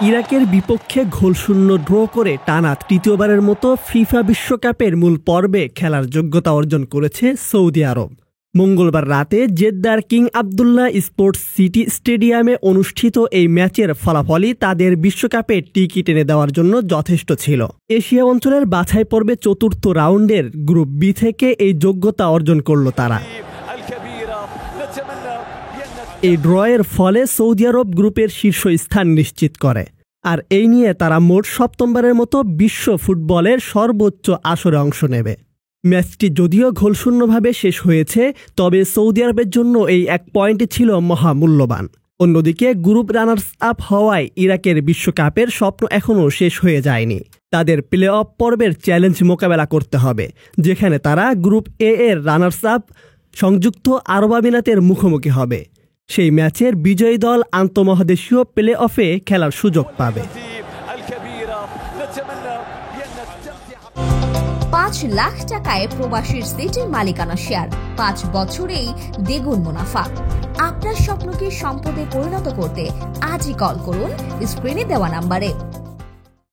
ইরাকের বিপক্ষে গোলশূন্য ড্র করে টানা তৃতীয়বারের মতো ফিফা বিশ্বকাপের মূল পর্বে খেলার যোগ্যতা অর্জন করেছে সৌদি আরব। মঙ্গলবার রাতে জেদ্দার কিং আবদুল্লাহ স্পোর্টস সিটি স্টেডিয়ামে অনুষ্ঠিত এই ম্যাচের ফলাফলই তাদের বিশ্বকাপে টিকিট এনে দেওয়ার জন্য যথেষ্ট ছিল। এশিয়া অঞ্চলের বাছাই পর্বে চতুর্থ রাউন্ডের গ্রুপ বি থেকে এই যোগ্যতা অর্জন করল তারা। এই ড্রয়ের ফলে সৌদি আরব গ্রুপের শীর্ষ স্থান নিশ্চিত করে, আর এই নিয়ে তারা মোট সপ্তমবারের মতো বিশ্ব ফুটবলের সর্বোচ্চ আসরে অংশ নেবে। ম্যাচটি যদিও গোলশূন্যভাবে শেষ হয়েছে, তবে সৌদি আরবের জন্য এই এক পয়েন্টই ছিল মহামূল্যবান। অন্যদিকে গ্রুপ রানার্স আপ হওয়ায় ইরাকের বিশ্বকাপের স্বপ্ন এখনও শেষ হয়ে যায়নি। তাদের প্লে অফ পর্বের চ্যালেঞ্জ মোকাবেলা করতে হবে, যেখানে তারা গ্রুপ এ এর রানার্স আপ সংযুক্ত আরব আমিরাতের মুখোমুখি হবে। সেই ম্যাচের বিজয়ী দল আন্তঃমহাদেশীয় প্লে অফে খেলার সুযোগ পাবে। ৫ লাখ টাকায় প্রবাসীর সিটির মালিকানা শেয়ার, ৫ বছরেই দ্বিগুণ মুনাফা। আপনার স্বপ্নকে সম্পদে পরিণত করতে আজই কল করুন স্ক্রিনে দেওয়া নাম্বারে।